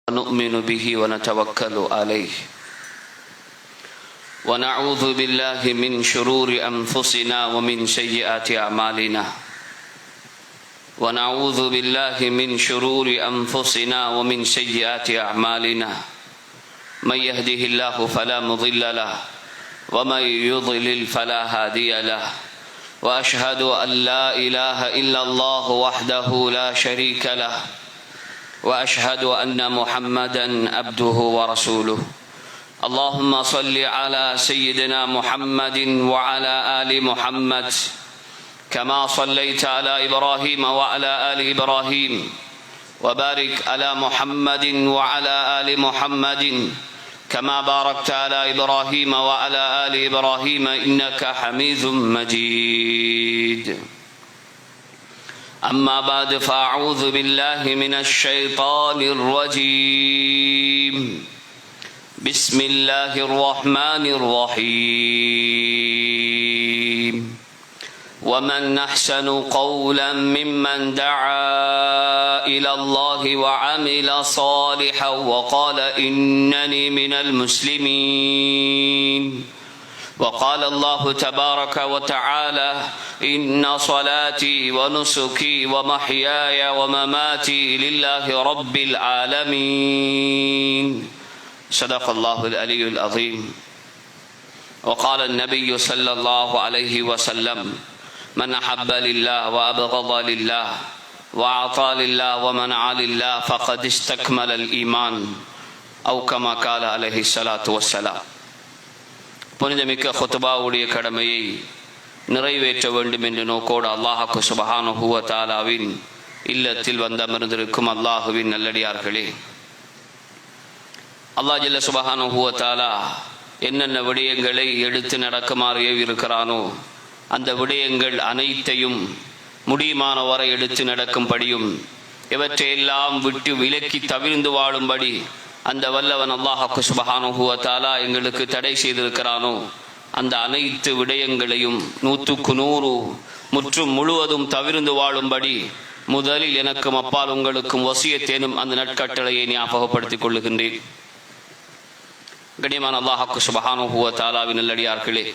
نؤمن به ونتوكل عليه ونعوذ بالله من شرور أنفسنا ومن سيئات أعمالنا ونعوذ بالله من شرور أنفسنا ومن سيئات أعمالنا من يهده الله فلا مضل له ومن يضلل فلا هادي له وأشهد أن لا إله إلا الله وحده لا شريك له وأشهد أن محمدا عبده ورسوله اللهم صل على سيدنا محمد وعلى آل محمد كما صليت على إبراهيم وعلى آل إبراهيم وبارك على محمد وعلى آل محمد كما باركت على إبراهيم وعلى آل إبراهيم إنك حميد مجيد أما بعد فأعوذ بالله من الشيطان الرجيم بسم الله الرحمن الرحيم ومن أحسن قولا ممن دعا إلى الله وعمل صالحا وقال إنني من المسلمين وقال الله تبارك وتعالى إن صلاتي ونسكي ومحياي ومماتي لله رب العالمين صدق الله العلي العظيم وقال النبي صلى الله عليه وسلم من أحب لله وأبغض لله وأعطى لله ومنع لله فقد استكمل الإيمان أو كما قال عليه الصلاة والسلام புனிதமிக்க ஹுத்பாவுடைய கடமையை நிறைவேற்ற வேண்டும் என்ற நோக்கோடு அல்லாஹ்வுக்கு சுப்ஹானஹு வ தஆலாவின் இல்லத்தில் வந்தமர்ந்திருக்கும் அல்லாஹுவின் நல்லடியார்களே, அல்லாஹ் ஜல்ல சுப்ஹானஹு வ தஆலா என்னென்ன விடயங்களை எடுத்து நடக்குமாறு ஏவியிருக்கிறானோ அந்த விடயங்கள் அனைத்தையும் முடியுமான வரை எடுத்து நடக்கும்படியும் இவற்றையெல்லாம் விட்டு விலக்கி தவிர்ந்து வாழும்படி அந்த வல்லவன் அல்லாஹ்வுக்கு சுப்ஹானஹு வ தஆலா எங்களுக்கு தடை செய்திருக்கிறானோ அந்த அனைத்து விடயங்களையும் 100% முற்றும் முழுவதும் தவிர்ந்து வாழும்படி முதலில் எனக்கும் அப்பால் உங்களுக்கும் வசியத்தேனும் அந்த நற்கட்டளையை ஞாபகப்படுத்திக் கொள்ளுகின்றேன். கண்ணியமான அல்லாஹ்வுக்கு சுப்ஹானஹு வ தஆலாவின் நல்லடியார்களே,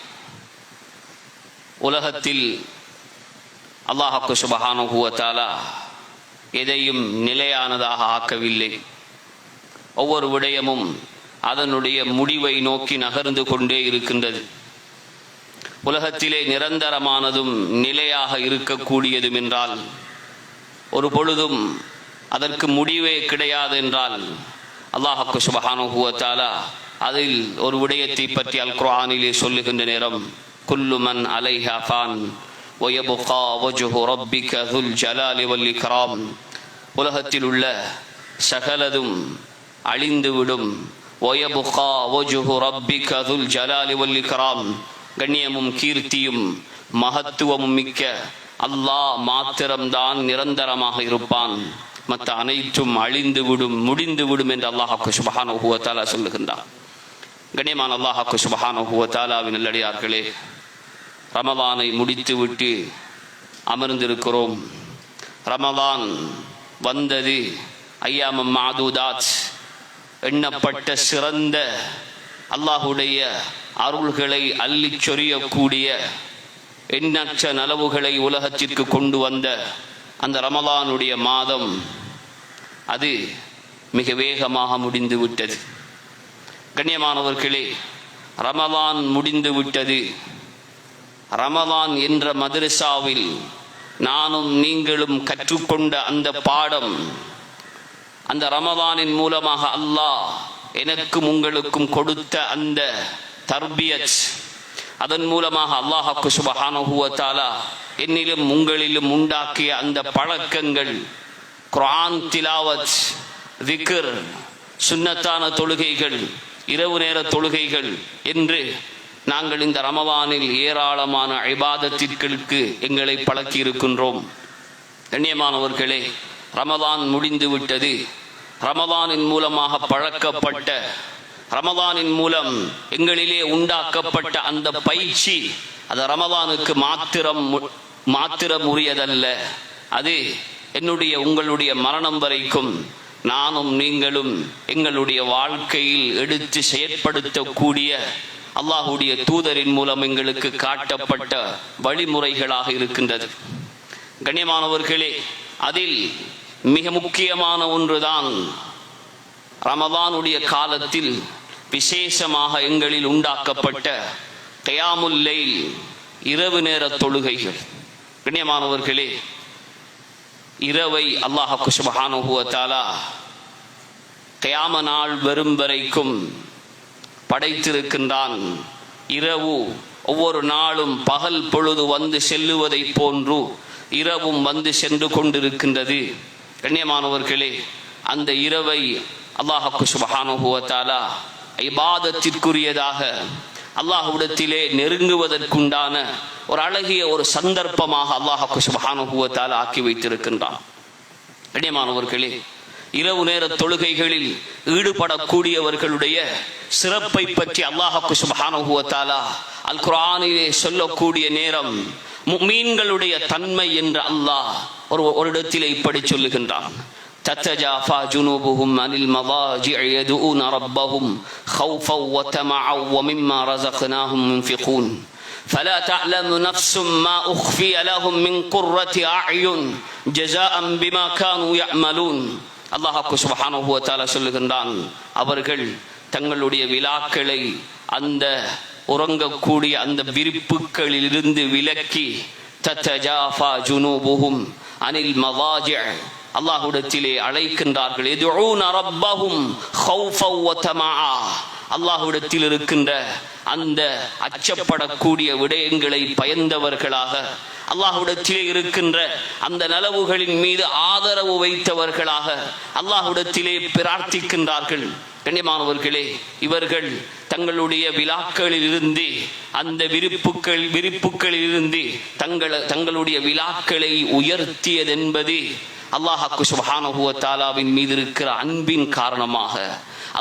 உலகத்தில் அல்லாஹ்வுக்கு சுப்ஹானஹு வ தஆலா எதையும் நிலையானதாக ஆக்கவில்லை. ஒவ்வொரு விடயமும் அதனுடைய முடிவை நோக்கி நகர்ந்து கொண்டே இருக்கின்றது. உலகத்திலே நிரந்தரமானதும் நிலையாக இருக்கக்கூடியதும் என்றால் ஒரு பொழுதும் அதற்கு முடிவே கிடையாது என்றால் அல்லாஹ்வுக்கு சுப்ஹானஹு வ தஆலா அதில் ஒரு விடயத்தை பற்றி அல் குர்ஆனிலே சொல்லுகின்ற நேரம் குல்லு மன் அலைஹா ஃபான் வ யப்கா வஜ்ஹு ரப்பிக துல் ஜலாலி வல் இக்ராம், உலகத்தில் உள்ள சகலதும் அழிந்துவிடும். வயபுகா வஜ்ஹு ரப்பிக துல் ஜலாலி வல் இக்ராம், கண்ணியமும் கீர்த்தியும் மகத்துவமும் மிக்க அல்லாஹ் மாத்திரம்தான் நிரந்தரமாக இருப்பான், மற்ற அனைத்தும் அழிந்துவிடும் முடிந்துவிடும் என்று அல்லாஹ்வுக்கு சுப்ஹானஹு வ தஆலா சொல்லுகின்றார். கண்ணியமான அல்லாஹ்வுக்கு சுப்ஹானஹு வ தஆலாவின் நல்லடியார்களே, ரமலானை முடித்துவிட்டு அமர்ந்திருக்கிறோம். ரமலான் வந்தது ஐயாமம் மாதூதாத், எண்ணப்பட்ட சிறந்த அல்லாஹுடைய அருள்களை அள்ளிச் சொரியக்கூடிய எண்ணற்ற நலவுகளை உலகத்திற்கு கொண்டு வந்த அந்த ரமலானுடைய மாதம் அது மிக வேகமாக முடிந்து விட்டது. கண்ணியமானவர்களே, ரமலான் முடிந்து விட்டது. ரமலான் என்ற மதரசாவில் நானும் நீங்களும் கற்றுக்கொண்ட அந்த பாடம், அந்த ரமலானின் மூலமாக அல்லாஹ் எனக்கும் உங்களுக்கும் கொடுத்த அந்த தர்பியத், அதன் மூலமாக அல்லாஹ்வுக்கு சுப்ஹானஹு வ தஆலா என்னிலும் உங்களிலும் உண்டாக்கிய அந்த பழக்கங்கள், குர்ஆன் திலாவத், திக்ர், சுன்னத்தான தொழுகைகள், இரவு நேர தொழுகைகள் என்று நாங்கள் இந்த ரமலானில் ஏராளமான இபாதத்திற்கு எங்களை பழக்கி இருக்கின்றோம். கண்ணியமானவர்களே, ரமலான் முடிந்து விட்டது. ரமலானின் மூலமாக பழக்கப்பட்ட, ரமலானின் மூலம் எங்களிலே உண்டாக்கப்பட்ட அந்த பயிற்சி அது ரமலானுக்கு மாத்திரம் உரியதல்ல. அது என்னுடைய உங்களுடைய மரணம் வரைக்கும் நானும் நீங்களும் எங்களுடைய வாழ்க்கையில் எடுத்து செயற்படுத்தக்கூடிய அல்லாஹ்வுடைய தூதரின் மூலம் எங்களுக்கு காட்டப்பட்ட வழிமுறைகளாக இருக்கின்றது. கண்ணியமானவர்களே, அதில் மிக முக்கியமான ஒன்றுதான் ரமதானுடைய காலத்தில் விசேஷமாக எங்களில் உண்டாக்கப்பட்ட கியாமுல் லைல், இரவு நேர தொழுகைகள். கண்ணியமானவர்களே, இரவை அல்லாஹ் சுப்ஹானஹு வ தஆலா கியாம நாள் வரும் வரைக்கும் படைத்திருக்கின்றான். இரவு ஒவ்வொரு நாளும் பகல் பொழுது வந்து செல்லுவதை போன்று இரவும் வந்து சென்று கொண்டிருக்கின்றது. கண்ணியமானவர்களே, அந்த இரவை அல்லாஹ் சுப்ஹானஹு வ தஆலா இபாதத்திற்குரியதாக அல்லாஹ்விடத்திலே நெருங்குவதற்குண்டான ஒரு அழகிய ஒரு சந்தர்ப்பமாக அல்லாஹ் சுப்ஹானஹு வ தஆலா ஆக்கி வைத்திருக்கின்றான். கண்ணியமானவர்களே, இரவு நேர தொழுகைகளில் ஈடுபடக்கூடியவர்களுடைய சிறப்பை பற்றி அல்லாஹ் சுப்ஹானஹு வ தஆலா அல் குர்ஆனிலே சொல்லக்கூடிய நேரம் முஃமின்களுடைய தன்மை என்று அல்லாஹ் ஒரு இடத்திலே இப்படி சொல்லுகின்றான். تتجافى جنوبهم عن المضاجع يدعون ربهم خوفا وطمعا ومما رزقناهم ينفقون فلا تعلم نفس ما أخفي لهم من قرة أعين جزاء بما كانوا يعملون. அல்லாஹ் சுப்ஹானஹு வ தஆலா சொல்லுகின்றான், அவர்கள் தங்களுடைய விலாக்களை அந்த உறங்கக்கூடிய அந்த விரிப்புகளில் இருந்து விலக்கி தத்தஜாஃபா ஜுனூபுஹும் அனில் மவாஜிஅ, அல்லாஹ்விடத்திலே அழைக்கின்றார்கள். யதுஊன ரப்பஹும் ஹௌஃபன் வ தமஆ, அல்லாஹ்விடத்தில் இருக்கின்ற அந்த அச்சப்படக்கூடிய விடயங்களை பயந்தவர்களாக, அல்லாஹ்விடத்திலே இருக்கின்ற அந்த நலவுகளின் மீது ஆதரவு வைத்தவர்களாக அல்லாஹ்விடத்திலே பிரார்த்திக்கின்றார்கள். கண்ணியமானவர்களே, இவர்கள் தங்களுடைய விலாக்களில் இருந்து அந்த விரிப்புகளில் இருந்து தங்களுடைய விலாக்களை உயர்த்தியதென்பது அல்லாஹ் சுப்ஹானஹு வ தஆலாவின் மீது இருக்கிற அன்பின் காரணமாக,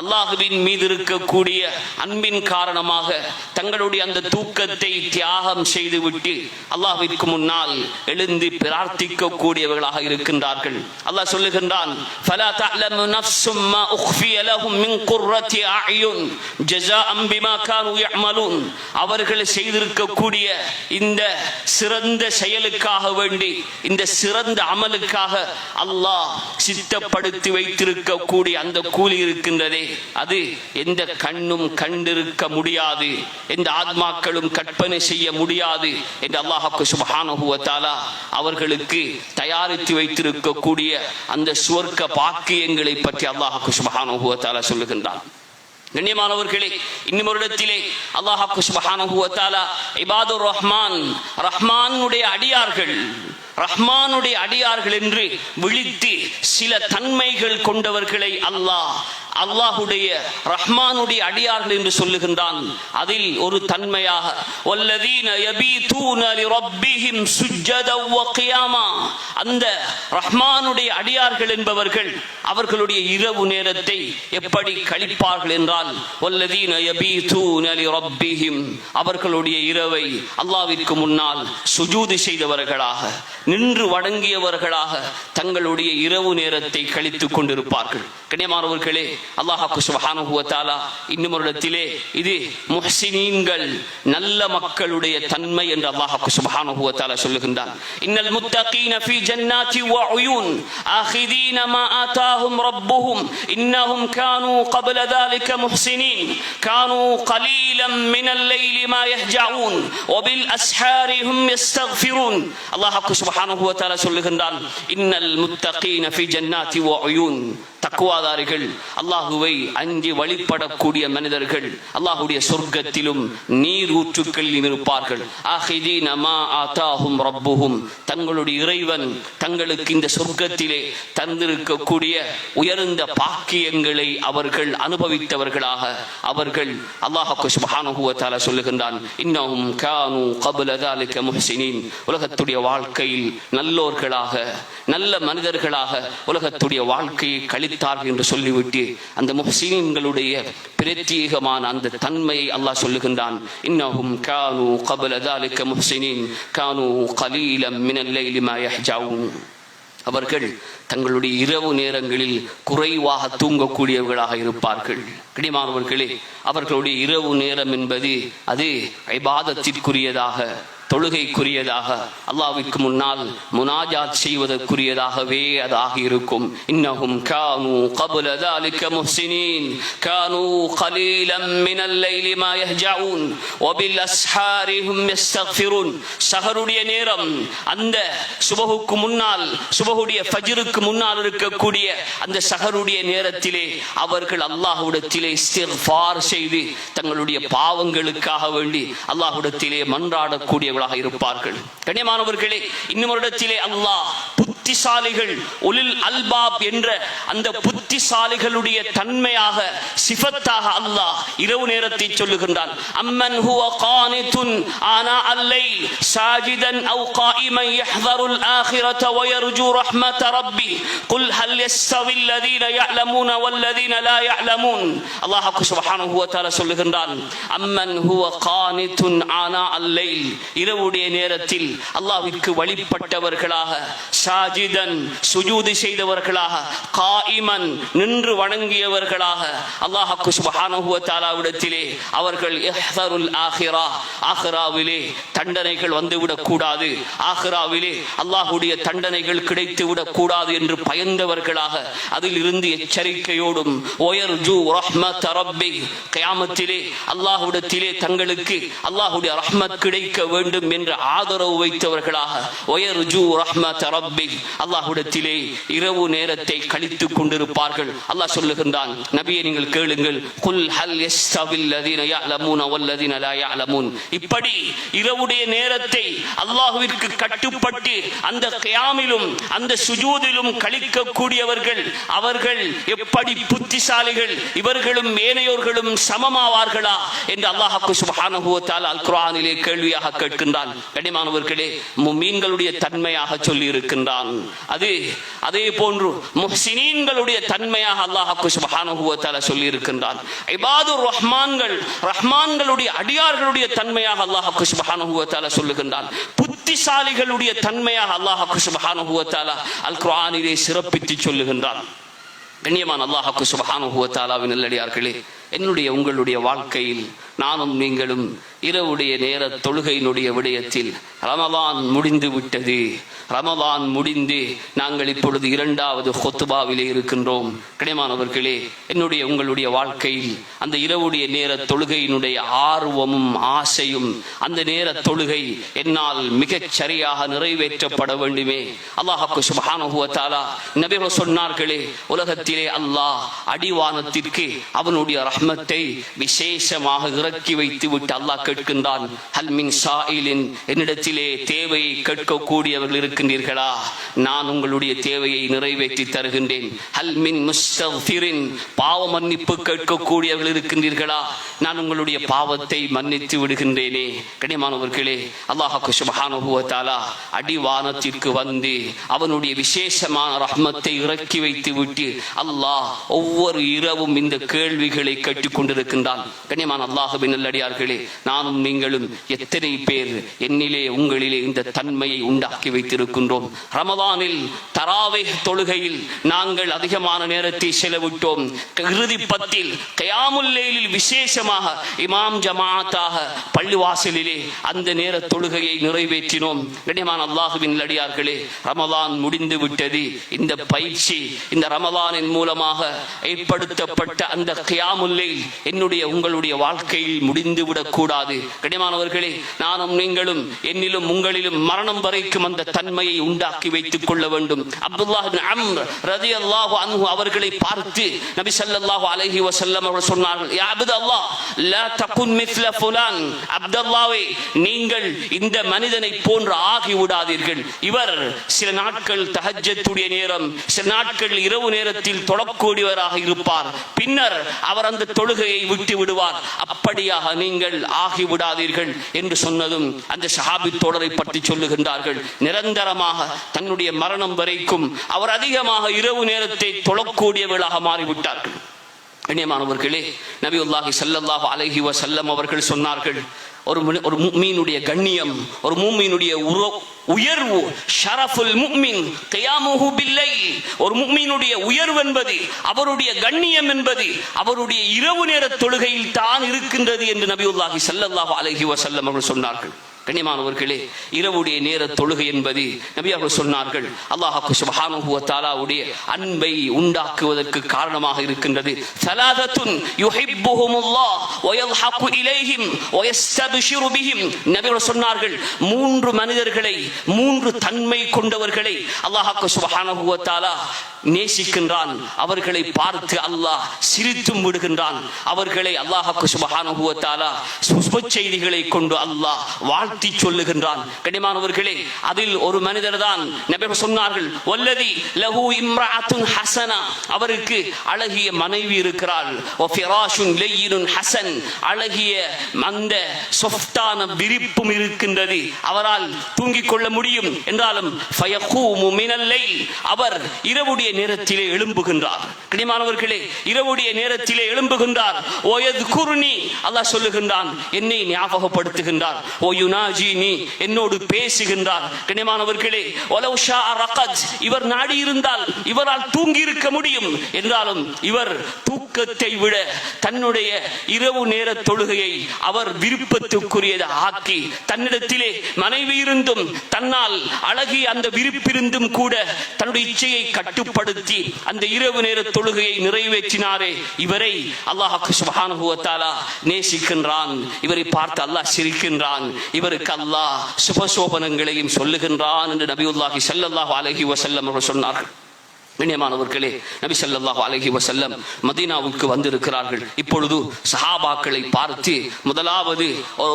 அல்லாஹ்வின் மீது இருக்கக்கூடிய அன்பின் காரணமாக தங்களுடைய அந்த தூக்கத்தை தியாகம் செய்துவிட்டு அல்லாஹ்விற்கு முன்னால் எழுந்து பிரார்த்திக்க கூடியவர்களாக இருக்கின்றார்கள். அல்லாஹ் சொல்லுகின்றான், ஃபலா தஅலமு நஃப்ஸும் மா உக்ஃபிய லஹும் மின் குர்ரத்தி அஅயுன் ஜஸாஅன் பிமா கானூ யஅமலூன். அவர்கள் செய்திருக்கக்கூடிய இந்த சிறந்த செயலுக்காக வேண்டி, இந்த சிறந்த அமலுக்காக அல்லாஹ் சித்தப்படுத்தி வைத்திருக்கக்கூடிய அந்த கூலி இருக்கின்றதே, அது எந்த கண்ணும் கண்டிருக்க முடியாது, எந்த ஆத்மாக்களும் கற்பனை செய்ய முடியாது என்று அல்லாஹ் சுப்ஹானஹு வ தஆலா அவர்களுக்கு தயாரித்து வைத்திருக்கக்கூடிய அந்த சுவர்க்க பாக்கியங்களை பற்றி அல்லாஹ் சுப்ஹானஹு வ தஆலா சொல்லுகின்றான். கண்ணியமானவர்களே, இன்னும் ஒரு இடத்திலே அல்லாஹ் சுப்ஹானஹு வ தஆலா இபாதுர் ரஹ்மான், ரஹ்மானுடைய அடியார்கள், ரஹ்மானுடைய அடியார்கள் என்று விழித்து சில தன்மைகள் கொண்டவர்களை அல்லாஹுடைய ரஹ்மானுடைய அடியார்கள் என்று சொல்லுகின்றான். அதில் ஒரு தன்மையாக வல்லதீன யபீதூன லிரப்பிஹிம் சுஜ்ஜதன் வ கியாமா, அந்த ரஹ்மானுடைய அடியார்கள் என்பவர்கள் அவர்களுடைய இரவு நேரத்தை எப்படி கழிப்பார்கள் என்றால், வல்லதீன யபீதூன லிரப்பிஹிம், அவர்களுடைய இரவை அல்லாஹ்விற்கு முன்னால் சுஜூது செய்தவர்களாக, நின்று வணங்கியவர்களாக தங்களுடைய இரவு நேரத்தை கழித்துக் கொண்டிருப்பார்கள். கண்ணியமானவர்களே, அல்லாஹ் சுப்ஹானஹு வ தஆலா இன்னும் ஒரு இடத்திலே இது முஹ்சினீன்கள், நல்ல மக்களுடைய தன்மை என்று அல்லாஹ் சுப்ஹானஹு வ தஆலா சொல்லுகின்றான். இன்னல் முத்தகீன ஃபீ ஜன்னாத்தி வ உயூன் ஆகிதீன மா ஆதாஹும் ரப்புஹும் இன்னஹும் கானூ قبل ذلك முஹ்சினீன் கானூ கலீலம் மினல் லைலி மா யஹ்ஜஊன் வபில் அஸ்ஹாரி ஹும் யஸ்தக்ஃபிரூன். அல்லாஹ் சுப்ஹானஹு வ தஆலா சொல்லுகின்றான், இன்னல் முத்தகீன ஃபீ ஜன்னாத்தி வ உயூன், தக்வாதாரிகள், அல்லாஹுவை அஞ்சி வழிபடக்கூடிய மனிதர்கள் அல்லாஹுடைய சொர்க்கத்திலும் நீர் ஊற்றுக்களிலும் இருப்பார்கள். ஆகிதீன மா ஆதாஹும் ரப்புஹும், தங்களுடைய இறைவன் தங்களுக்கு இந்த சொர்க்கத்திலே தந்திருக்கக்கூடிய உயர்ந்த பாக்கியங்களை அவர்கள் அனுபவித்தவர்களாக அவர்கள் அல்லாஹ் சுப்ஹானஹு வ தஆலா சொல்லுகின்றான், இன்னஹும் கானூ قبل ذلك முஹ்சினீன், உலகத்துடைய வாழ்க்கையில் நல்லோர்களாக நல்ல மனிதர்களாக உலகத்துடைய வாழ்க்கையை கழித்தார்கள் என்று சொல்லிவிட்டு அந்த முஹ்சினீன்களுடைய பிரத்யேகமான அந்த தன்மையை அல்லாஹ் சொல்லுகின்றான். இன்னஹும் கானூ قبل ذلك முஹ்சினீன் கானூ கலீலம் மினல் லைலி மா யஹ்ஜஊன். அவர்கள் தங்களுடைய இரவு நேரங்களில் குறைவாக தூங்கக்கூடியவர்களாக இருப்பார்கள். கண்ணியமானவர்களே, அவர்களுடைய இரவு நேரம் என்பது அது இபாதத்திற்குரியதாக, தொழுகைக்குரியதாக, அல்லாஹ்விற்கு முன்னால் முனாஜாத் செய்வதற்குரியதாகவே அதாக இருக்கும். இன்னஹும் கானூ قبل ذلك محسنين كانوا قليلا من الليل ما يهجعون وبالاسحار هم يستغفرون. ஸஹருடைய நேரம், அந்த சுபஹுக்கு முன்னால், சுபஹுடைய ஃபஜ்ருக்கு முன்னால் இருக்கக்கூடிய அந்த ஸஹருடைய நேரத்திலே அவர்கள் அல்லாஹ்விடத்திலே இஸ்திக்ஃபார் செய்து தங்களுடைய பாவங்களுக்காக வேண்டி அல்லாஹ்விடத்திலே மன்றாடக்கூடிய இருப்பார்கள். கண்ணியமானவர்களே, இன்னும் ஒரு இடத்திலே அல்லாஹ் புத்திசாலிகள், உலில் அல்பாப் என்ற அந்த புத்திசாலிகளுடைய தன்மையாக, சிஃபத்தாக அல்லாஹ் இரவு நேரத்தை சொல்லுகின்றான். அம்மன் ஹுவ கானிதுன் ஆனா அல்லைல் சாஜிதன் அவ் காயிமன் யஹ்தருல் ஆகிரத வ யர்ஜூ ரஹ்மத ரப்பி குல் ஹல் யஸ்தவி அல்லதீன யஅலமூன வல்லதீன லா யஅலமூன். அல்லாஹ் சுப்ஹானஹு வ தஆலா சொல்லுகின்றான், அம்மன் ஹுவ கானிதுன் ஆனா அல்லைல், இரவுடைய நேரத்தில் அல்லாஹ்விற்கு வழிபட்டவர்களாக, சாஜிதன் சுஜூது செய்தவர்களாக, காயிமன் நின்று வணங்கியவர்களாக அல்லாஹ் சுப்ஹானஹு வ தஆலாவிடத்திலே அவர்கள் இஹ்தருல் ஆகிரா, ஆகிராவிலே தண்டனைகள் வந்துவிடக் கூடாது, ஆகிராவிலே அல்லாஹ்வுடைய தண்டனைகள் கிடைத்து விடக் கூடாது என்று பயந்தவர்களாக, அதில் இருந்து எச்சரிக்கையோடும் வயர்ஜூ ரஹ்மத ரப்பி, கியாமத்திலே அல்லாஹ்விடத்திலே தங்களுக்கு அல்லாஹ்வுடைய ரஹ்மத் கிடைக்க வேண்டும் என்ற ஆதரவு வைத்தவர்களாக, வயர்ஜூ ரஹ்மத ரப்பி, அல்லாஹ்விடத்திலே இரவு நேரத்தை கழித்துக் கொண்டிருப்பார்கள். அல்லாஹ் சொல்லுகின்றான், நபியே நீங்கள் கேளுங்கள், குல் ஹல் யஸ்தவில் லதீன யஅலமூன வல்லதீன லா யஅலமூன். இப்படி இரவுடைய நேரத்தை அல்லாஹ்விற்கு கட்டுப்பட்டு அந்த கியாமிலும் அந்த சுஜூதிலும் கழிக்கக்கூடியவர்கள் அவர்கள் எப்படி புத்திசாலிகள், இவர்களும் ஏனையோர்களும் சமமாவார்களா என்று அல்லாஹ் சுப்ஹானஹு வ தஆலா அல் குர்ஆனிலே கேள்வியாக கேட்கின்றான். கண்ணியமானவர்களே, முஃமின்களுடைய தன்மையாக சொல்லி இருக்கின்றான். அதே போன்று முஹ்சினீன்களுடைய தன்மையாக அல்லாஹ் சுப்ஹானஹு வ தஆலா சொல்லி இருக்கின்றான். இபாதுர் ரஹ்மான்கள், ரஹ்மான்களுடைய அடியார்களுடைய தன்மையாக அல்லாஹ் சுப்ஹானஹு வ தஆலா சொல்லுகின்றான். புத்திசாலிகளுடைய தன்மையாக அல்லாஹ் சுப்ஹானஹு வ தஆலா அல் குர்ஆனிலே சிறப்பித்து சொல்லுகின்றான். கண்ணியமான அல்லாஹ் சுப்ஹானஹு வ தஆலாவின் நல்லடியார்களே, என்னுடைய உங்களுடைய வாழ்க்கையில் நானும் நீங்களும் இரவுடைய நேர தொழுகையினுடைய விடயத்தில் ரமலான் முடிந்து விட்டது. ரமலான் முடிந்து நாங்கள் இப்பொழுது இரண்டாவது ஹுத்பாவிலே இருக்கின்றோம். கண்ணியமானவர்களே, என்னுடைய உங்களுடைய வாழ்க்கையில் அந்த இரவுடைய நேர தொழுகையினுடைய ஆர்வமும் ஆசையும், அந்த நேர தொழுகை என்னால் மிகச் சரியாக நிறைவேற்றப்பட வேண்டுமே. அல்லாஹ் சுப்ஹானஹு வ தஆலா நபிகள் சொன்னார்களே, உலகத்திலே அல்லாஹ் அடிவானத்திற்கு அவனுடைய ரஹ்மத்தை விசேஷமாக இறக்கி வைத்து விட்டு அல்லாஹ் கேட்கின்றான், ஹல் மின் ஸாயிலின், என்னிடத்திலே தேவையை கேட்கக்கூடியவர்கள் இருக்கின்றீர்களா? நான் உங்களுடைய தேவையை நிறைவேற்றி தருகின்றேன். ஹல் மின் முஸ்தக்ஃபிரின், பாவ மன்னிப்பு கேட்கக்கூடியவர்கள் இருக்கின்றீர்களா? நான் உங்களுடைய பாவத்தை மன்னித்து விடுகின்றேனே. கண்ணியமானவர்களே, அல்லாஹ் சுப்ஹானஹு வ தஆலா அடிவானத்திற்கு வந்து அவனுடைய விசேஷமான ரஹ்மத்தை இறக்கி வைத்து விட்டு அல்லாஹ் ஒவ்வொரு இரவும் இந்த கேள்விகளை கேட்டுக் கொண்டிருக்கின்றான். கண்ணியமான அல்லாஹ்வின் நல்லடியார்களே, நானும் நீங்களும் எத்தனை பேர் என்னிலே உங்களிலே இந்த தன்மையை உண்டாக்கி வைத்திருக்கின்றோம்? ரமலானில் தராவீஹ் தொழுகையில் நாங்கள் அதிகமான நேரத்தை செலவிட்டோம். இறுதி பத்தில் கியாமுல் லைலில் விசேஷமாக இமாம் ஜமாஅத்தாக பள்ளிவாசலிலே அந்த நேர தொழுகையை நிறைவேற்றினோம். கண்ணியமான அல்லாஹ்வின் நல்லடியார்களே, ரமலான் முடிந்து விட்டது. இந்த பயிற்சி இந்த ரமலானின் மூலமாக ஏற்படுத்தப்பட்ட அந்த கியாமுல் லைல் என்னுடைய உங்களுடைய வாழ்க்கையில் முடிந்துவிடக் கூடாது. கண்ணியமானவர்களே, நானும் நீங்களும் என்னிலும் உங்களிலும் மரணம் வரைக்கும் அந்த தன்மையை உண்டாக்கி வைத்துக் கொள்ள வேண்டும். அப்துல்லாஹ் இப்னு அம்ர் ரலியல்லாஹு அன்ஹு அவர்களை பார்த்து நபி ஸல்லல்லாஹு அலைஹி வஸல்லம் அவர்கள் சொன்னார்கள், யா அப்துல்லாஹ் லா தகுன் மிஸ்ல ஃபுலான், அப்துல்லாஹ்வே நீங்கள் இந்த மனிதனை போன்று ஆகி விடாதீர்கள். இவர் சில நாட்கள் தஹஜ்ஜத்துடைய நேரம், சில நாட்கள் இரவு நேரத்தில் தொழக்கூடியவராக இருப்பார், பின்னர் அவர் அந்த தொழுகையை விட்டு விடுவார். அப்படியாக நீங்கள் ஆகிவிடாதீர்கள் என்று சொன்னதும் அந்த சஹாபி தோழரை பற்றி சொல்லுகின்றார்கள், நிரந்தரமாக தன்னுடைய மரணம் வரைக்கும் அவர் அதிகமாக இரவு நேரத்தை தொழக்கூடியவர்களாக மாறிவிட்டார்கள். கண்ணியமானவர்களே, நபியுல்லாஹி ஸல்லல்லாஹு அலைஹி வஸல்லம் அவர்கள் சொன்னார்கள், ஒரு முஃமினுடைய கண்ணியம், ஒரு முஃமினுடைய உயர்வு, ஷரஃபுல் முஃமின் கியாமுஹு பில்லைல், ஒரு முஃமினுடைய உயர்வு என்பது, அவருடைய கண்ணியம் என்பது அவருடைய இரவு நேர தொழுகையில் தான் இருக்கின்றது என்று நபியுல்லாஹி ஸல்லல்லாஹு அலைஹி வஸல்லம் அவர்கள் சொன்னார்கள். கண்ணியமானவர்களே, இரவுடைய நேர தொழுகை என்பது நபி அவர்கள் சொன்னார்கள், அல்லாஹ் சுப்ஹானஹு வ தஆலாவுடைய அன்பை உண்டாக்குவதற்கு காரணமாக இருக்கின்றது. ஸலாதத்துன் யுஹிப்புஹுமுல்லாஹ் வ யல்ஹகு இலைஹிம் வ யஸ்தப்ஷிரு பிஹிம். நபி அவர்கள் சொன்னார்கள், மூன்று மனிதர்களை, மூன்று தன்மை கொண்டவர்களை அல்லாஹ் சுப்ஹானஹு வ தஆலா நேசிக்கின்றான். அவர்களை பார்த்து அல்லாஹ் சிரித்தும் விடுகின்றான். அவர்களை அல்லாஹ் சுப்ஹானஹு வ தஆலா சுப செய்திகளை கொண்டு அல்லாஹ் வாழ்த்தி சொல்லுகின்றான். கண்ணியமானவர்களே, அதில் ஒரு மனிதர் தான் நபி சொன்னார்கள், வல்லதி லஹு இம்ராஅத்துன் ஹஸனா, அவருக்கு அழகிய மனைவி இருக்கிறாள். வ ஃபிராஷுன் லய்யினுன் ஹஸன், அழகிய அந்த சொஃப்டான விரிப்பும் இருக்கின்றது, அவரால் தூங்கிக் கொள்ள முடியும். என்றாலும் ஃபயகூமு மினல் லைல், அவர் இரவுடைய நேரத்திலே எழும்புகின்றார். கண்ணியமானவர்களே, இரவுடைய நேரத்திலே எழும்புகின்றார். ஓ யذ்குர்னி, அல்லாஹ் சொல்லுகின்றான், என்னை ஞாபகப்படுத்துகின்றார். ஓ யுனாஜினி, என்னோடு பேசுகின்றார். கண்ணியமானவர்களே, வலவ் ஷாஅ ரகத், இவர் நாடி இருந்தால் இவரால் தூங்கி இருக்க முடியும். என்றாலும் இவர் தூக்கத்தை விட தன்னுடைய இரவு நேர தொழுகையை அவர் விருப்பத்துக்குரியதை ஆக்கி, தன்னிடத்திலே மனைவி இருந்தும் தன்னால் அழகிய அந்த விருப்பிருந்தும் கூட தன்னுடைய இச்சையை கட்டுப்படுத்தி அந்த இரவு நேர தொழுகையை நிறைவேற்றினாரே, இவரை அல்லாஹ் சுப்ஹானஹு வ தஆலா நேசிக்கின்றான். இவரை பார்த்து அல்லாஹ் சிரிக்கின்றான். இவருக்கு அல்லாஹ் சுபசோபனங்களையும் சொல்லுகின்றான் என்று நபியுல்லாஹி ஸல்லல்லாஹு அலைஹி வஸல்லம் அவர்கள் சொன்னார்கள். கண்ணியமானவர்களே, நபி ஸல்லல்லாஹு அலைஹி வஸல்லம் மதீனாவுக்கு வந்திருக்கிறார்கள். இப்பொழுது சஹாபாக்களை பார்த்து முதலாவது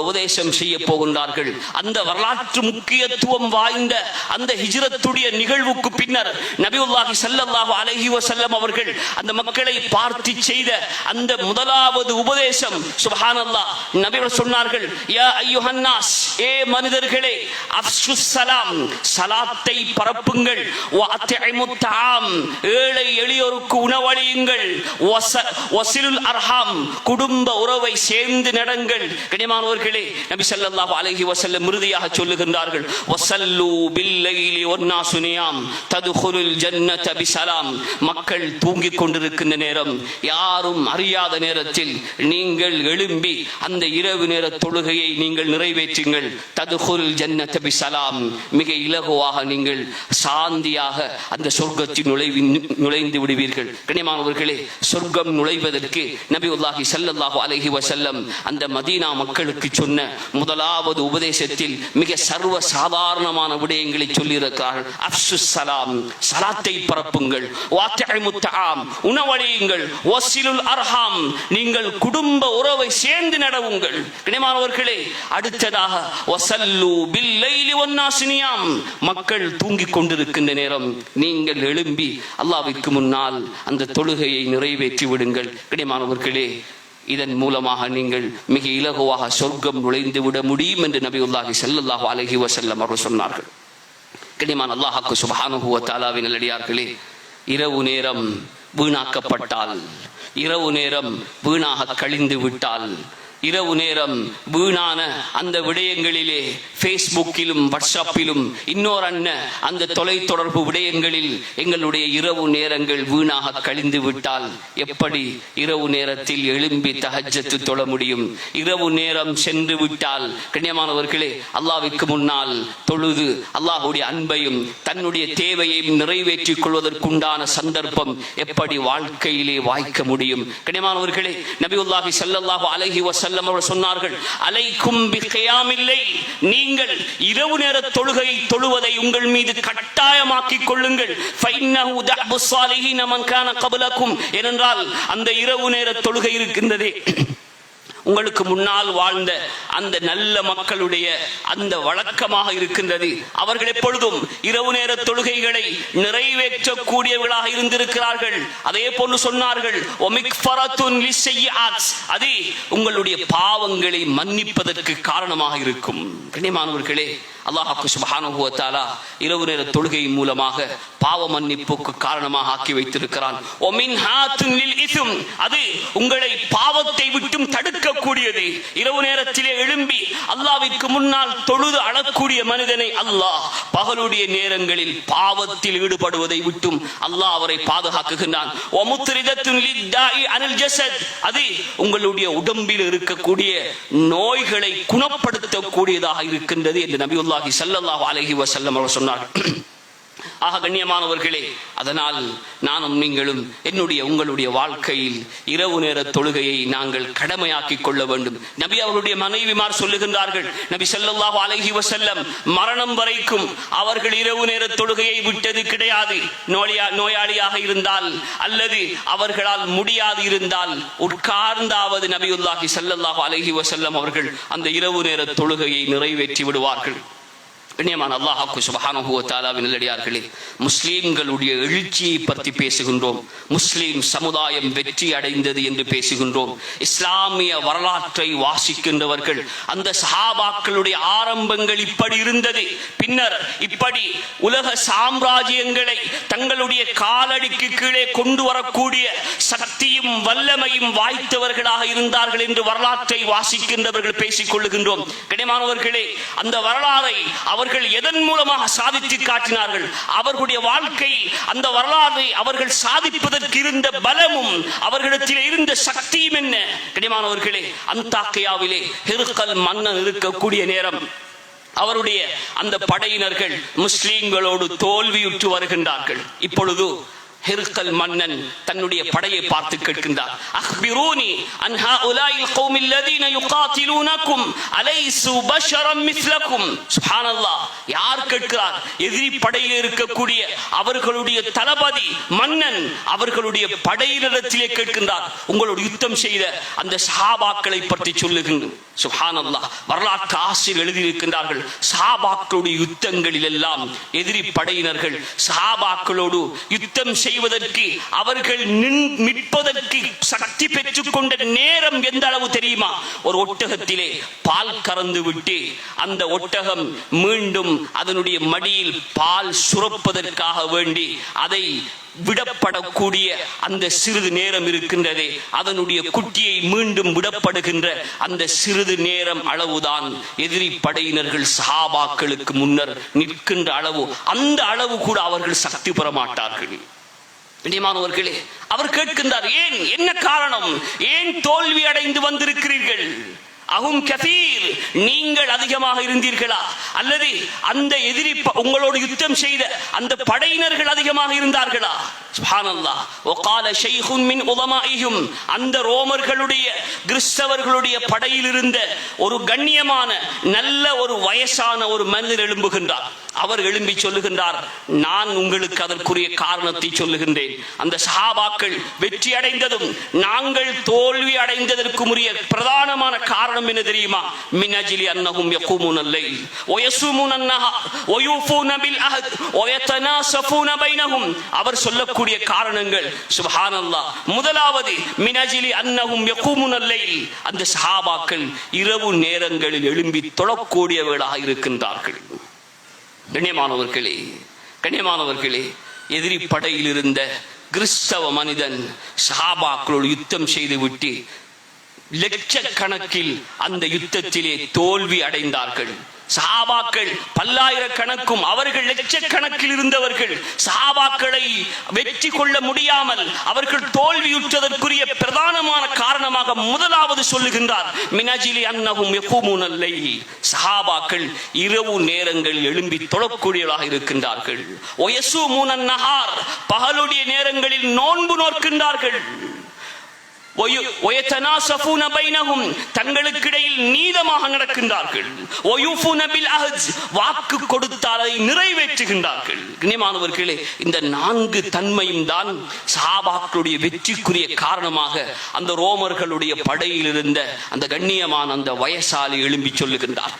உபதேசம் செய்ய போகின்றார்கள். அந்த வரலாற்று முக்கியத்துவம் வாய்ந்த அந்த ஹிஜ்ரத்துடைய நிகழ்வுக்கு பின்னர் நபியுல்லாஹி ஸல்லல்லாஹு அலைஹி வஸல்லம் அவர்கள் அந்த மக்களை பார்த்து செய்த அந்த முதலாவது உபதேசம், சுப்ஹானல்லாஹ், நபிகள் சொன்னார்கள், யா அய்யுஹன் நாஸ், ஏ மனிதர்களே, அஃப்ஷுஸ் ஸலாம், ஸலாத்தை பரப்புங்கள். வ அத்இமுத் தஆம், ஏழை எளியோருக்கு உணவளியுங்கள். வஸிலுல் அர்ஹாம், குடும்ப உறவை சேர்ந்து நடங்கள். கண்ணியமானவர்களே, நபி ஸல்லல்லாஹு அலைஹி வஸல்லம் இறுதியாக சொல்லுகின்றார்கள், வஸல்லு பில்லைலி வன்னாசு நியாம் தத்குலுல் ஜன்னத பிஸலாம், மக்கள் தூங்கிக் கொண்டிருக்கின்ற நேரம், யாரும் அறியாத நேரத்தில் நீங்கள் எழும்பி அந்த இரவு நேர தொழுகையை நீங்கள் நிறைவேற்றுங்கள். தத்குலுல் ஜன்னத பிஸலாம், மிக இலகுவாக நீங்கள் சாந்தியாக அந்த சொர்க்கத்தின் நுழைந்து விடுவீர்கள். கண்ணியமானவர்களே, சொர்க்கம் நுழைவதற்கு நபியுல்லாஹி ஸல்லல்லாஹு அலைஹி வஸல்லம் அந்த மதீனா மக்களுக்கு சொன்ன முதலாவது உபதேசத்தில் மிக சர்வ சாதாரணமான விடயங்களை சொல்லி இருக்கிறார்கள். அஃப்ஷுஸ் ஸலாம், ஸலாத்தை பரப்புங்கள். வஅத்இமுத் தஆம், உணவளியுங்கள். வஸிலுல் அர்ஹாம், நீங்கள் குடும்ப உறவை சேர்ந்து நடவுங்கள். கண்ணியமானவர்களே, அடுத்ததாக வஸல்லு பில்லைலி வன்னாசு நியாம், மக்கள் தூங்கிக் கொண்டிருக்கின்ற நேரம் நீங்கள் எழும்பி அல்லாஹ்விற்கு முன்னால் அந்த தொழுகையை நிறைவேற்றி விடுங்கள். கண்ணியமானவர்களே, இதன் மூலமாக நீங்கள் மிக இலகுவாக சொர்க்கம் நுழைந்து விட முடியும் என்று நபியுல்லாஹி ஸல்லல்லாஹு அலைஹி வஸல்லம் அவர்கள் சொன்னார்கள். கண்ணியமான அல்லாஹ் சுப்ஹானஹு வ தஆலாவின் நல்லடியார்களே, இரவு நேரம் வீணாக்கப்பட்டால், இரவு நேரம் வீணாக கழிந்து விட்டால், இரவு நேரம் வீணான அந்த விடயங்களிலே, ஃபேஸ்புக்கிலும் வாட்ஸ்அப்பிலும் இன்னொரு அந்த தொலைத்தொடர்பு விடயங்களில் எங்களுடைய இரவு நேரங்கள் வீணாக கழிந்து விட்டால் எப்படி இரவு நேரத்தில் எழும்பி தஹஜ்ஜத் தொழ முடியும்? இரவு நேரம் சென்று விட்டால் கண்ணியமானவர்களே, அல்லாஹ்விற்கு முன்னால் தொழுது அல்லாஹ்வுடைய அன்பையும் தன்னுடைய தேவையையும் நிறைவேற்றிக் கொள்வதற்குண்டான சந்தர்ப்பம் எப்படி வாழ்க்கையிலே வாய்க்க முடியும்? கண்ணியமானவர்களே, நபியுல்லாஹி ஸல்லல்லாஹு அலைஹி வஸல்லம் அவர்கள் சொன்னார்கள், அலைக்கும் பிகியாமில் லைல், நீங்கள் இரவு நேர தொழுகை தொழுவதை உங்கள் மீது கட்டாயமாக்கிக் கொள்ளுங்கள். ஃபைன்னஹு தஅபுஸ் ஸாலிஹீன மன் கான கப்லக்கும், ஏனென்றால் அந்த இரவு நேர தொழுகை இருக்கின்றதே, உங்களுக்கு முன்னால் வாழ்ந்த அந்த நல்ல மக்களுடைய அந்த வழக்கமாக இருக்கின்றது. அவர்கள் எப்பொழுதும் இரவு நேர தொழுகைகளை நிறைவேற்றக்கூடியவர்களாக இருந்திருக்கிறார்கள். அதே போன்று சொன்னார்கள், அது உங்களுடைய பாவங்களை மன்னிப்பதற்கு காரணமாக இருக்கும். கண்ணியமானவர்களே, அல்லாஹ் சுப்ஹானஹு வ தஆலா இரவு நேர தொழுகை மூலமாக பாவ மன்னிப்புக்கு காரணமாக ஆக்கி வைத்திருக்கிறான். அது உங்களை பாவத்தை விட்டும் தடுக்கக்கூடியது. இரவு நேரத்திலே எழும்பி அல்லாஹ்விற்கு முன்னால் தொழுது அழக்கூடிய மனிதனை அல்லாஹ் பகலுடைய நேரங்களில் பாவத்தில் ஈடுபடுவதை விட்டும் அல்லாஹ் அவரை பாதுகாக்குகின்றான். அது உங்களுடைய உடம்பில் இருக்கக்கூடிய நோய்களை குணப்படுத்தக்கூடியதாக இருக்கின்றது என்று நபியுல்லாஹி ஸல்லல்லாஹு அலைஹி வஸல்லம் அவர்கள் சொன்னார்கள். ஆக கண்ணியமானவர்களே, அதனால் நானும் நீங்களும் உங்களுடைய வாழ்க்கையில் இரவு நேர தொழுகையை நாங்கள் கடமையாக்கிக் கொள்ள வேண்டும். நபி அவருடைய மனைவிமார் சொல்லுகின்றார்கள், நபி ஸல்லல்லாஹு அலைஹி வஸல்லம் மரணம் வரைக்கும் அவர்கள் இரவு நேர தொழுகையை விட்டது கிடையாது. நோயாளியாக இருந்தால் அல்லது அவர்களால் முடியாது இருந்தால் உட்கார்ந்தாவது நபியுல்லாஹி ஸல்லல்லாஹு அலைஹி வஸல்லம் அவர்கள் அந்த இரவு நேர தொழுகையை நிறைவேற்றி விடுவார்கள். கண்ணியமான அல்லாஹ் சுப்ஹானஹு வ தஆலாவின் நல்லடியார்களே, முஸ்லிம்களுடைய எழுச்சியை பற்றி பேசுகின்றோம். முஸ்லிம் சமுதாயம் வெற்றி அடைந்தது என்று பேசுகின்றோம். இஸ்லாமிய வரலாற்றை வாசிக்கின்றவர்கள் அந்த சஹாபாக்களுடைய ஆரம்பங்கள் இப்படி இருந்தது, பின்னர் இப்படி உலக சாம்ராஜ்யங்களை தங்களுடைய காலடிக்கு கீழே கொண்டு வரக்கூடிய சக்தியும் வல்லமையும் வாய்த்தவர்களாக இருந்தார்கள் என்று வரலாற்றை வாசிக்கின்றவர்கள் பேசிக் கொள்ளுகின்றோம். கண்ணியமானவர்களே, அந்த வரலாறை அவர்கள் எதன் மூலமாக சாதித்து காட்டினார்கள்? அவர்களுடைய வாழ்க்கையில் அந்த வரலாறை அவர்கள் சாதிப்பதற்கு இருந்த பலமும் அவர்களிடத்தில் இருந்த சக்தியும் என்ன? கண்ணியமானவர்களே, அந்தாக்கியாவிலே ஹிர்கல் மன்னன் இருக்கக்கூடிய நேரம் அவருடைய அந்த படையினர்கள் முஸ்லிம்களோடு தோல்வியுற்று வருகின்றார்கள். இப்பொழுது ஹிர்கல் மன்னன் தன்னுடைய படையை பார்த்து கேட்கின்றார், அக்பிரூனி அன் ஹாஉலாஇல் கௌமில் லதீன யுகாத்திலூனகும் அலைஸு பஷரன் மிஸ்லகும். சுப்ஹானல்லாஹ், யார் கேட்கிறார்? எதிரி படையில் இருக்கக்கூடிய அவர்களுடைய தளபதி மன்னன் அவர்களுடைய படையினரிடத்திலே கேட்கின்றார், உங்களோடு யுத்தம் செய்த அந்த சஹாபாக்களை பற்றி சொல்லுகின்றனர். சுப்ஹானல்லாஹ், வரலாற்று ஆசிரியர் எழுதியிருக்கின்றார்கள், சஹாபாக்களுடைய யுத்தங்களில் எல்லாம் எதிரி படையினர்கள் சஹாபாக்களோடு யுத்தம் செய்வதற்கு அவர்கள் நிற்பதற்கு சக்தி பெற்றுக் கொண்ட நேரம் எந்த அளவு தெரியுமா? ஒரு ஒட்டகத்திலே பால் கறந்து விட்டு அந்த ஒட்டகம் மீண்டும் அதனுடைய மடியில் பால் சுரப்பதற்காக வேண்டி அதை விடப்படக்கூடிய அந்த சிறிது நேரம் இருக்கின்றதே, அதனுடைய குட்டியை மீண்டும் விடப்படுகின்ற அந்த சிறிது நேரம் அளவுதான் எதிரி படையினர்கள் சஹாபாக்களுக்கு முன்னர் நிற்கின்ற அளவு. அந்த அளவு கூட அவர்கள் சக்தி பெற மாட்டார்கள். கண்ணியமானவர்களே, அவர் கேட்கின்றார், ஏன், என்ன காரணம்? ஏன் தோல்வி அடைந்து வந்திருக்கிறீர்கள்? அஹும் கதீர், நீங்கள் அதிகமாக இருந்தீர்களா? அல்லது அந்த எதிரி உங்களோடு யுத்தம் செய்த அந்த படையினர்கள் அதிகமாக இருந்தார்களா? சுப்ஹானல்லாஹ். வகால ஷைஹுன் மின் உலமாஇஹும், அந்த ரோமர்களுடைய கிறிஸ்தவர்களுடைய படையில் இருந்த ஒரு கண்ணியமான நல்ல ஒரு வயசான ஒரு மனிதர் எழும்புகின்றார். அவர் எழும்பி சொல்லுகின்றார், நான் உங்களுக்கு அதற்குரிய காரணத்தை சொல்லுகின்றேன். அந்த சஹாபாக்கள் வெற்றி அடைந்ததும் நாங்கள் தோல்வி அடைந்ததற்கும் உரிய பிரதானமான காரணம் என்ன தெரியுமா? மின் அஜ்லி அன்னஹும் யகூமுனல் லைல் வயஸூமுன அன்-நஹார் வயூஃபூன பில் அஹ்த் வயதனாஸஃபூன பைனஹும். அவர் சொல்லக்கூடிய காரணங்கள் சுப்ஹானல்லாஹ். முதலாவது, மின் அஜ்லி அன்னஹும் யகூமுனல் லைல், அந்த சஹாபாக்கள் இரவு நேரங்களில் எழும்பி தொழக்கூடியவர்களாக இருக்கின்றார்கள். கண்ணியமானவர்களே, எதிரி படையில் இருந்த கிறிஸ்தவ மனிதன் சஹாபாக்களோடு யுத்தம் செய்து விட்டு லட்சக்கணக்கில் அந்த யுத்தத்திலே தோல்வி அடைந்தார்கள். சஹாபாக்கள் பல்லாயிரக்கணக்கும், அவர்கள் லட்சக்கணக்கில் இருந்தவர்கள். சஹாபாக்களை வெற்றி கொள்ள முடியாமல் அவர்கள் தோல்வியுற்றதற்குரிய பிரதானமான காரணமாக முதலாவது சொல்லுகின்றார், மினஜிலி அன்னஹும் யகூமுனல் லைல், சஹாபாக்கள் இரவு நேரங்களில் எழும்பி தொழக்கூடியவர்களாக இருக்கின்றார்கள். வயஸூமுன அன்-நஹார், பகலுடைய நேரங்களில் நோன்பு நோக்கின்றார்கள். வயதனாஸஃபூன பைனஹும், தங்களுக்கிடையில் நீதமாக நடக்கின்றார்கள். வயூஃபூன பில் அஹ்த், வாக்கு கொடுத்தால் அதை நிறைவேற்றுகின்றார்கள். கண்ணியமானவர்களே, இந்த 4 தன்மையும் தான் சஹாபாக்களுடைய வெற்றிக்குரிய காரணமாக அந்த ரோமர்களுடைய படையில் இருந்த அந்த கண்ணியமான அந்த வயசாலி எழும்பி சொல்லுகின்றார்.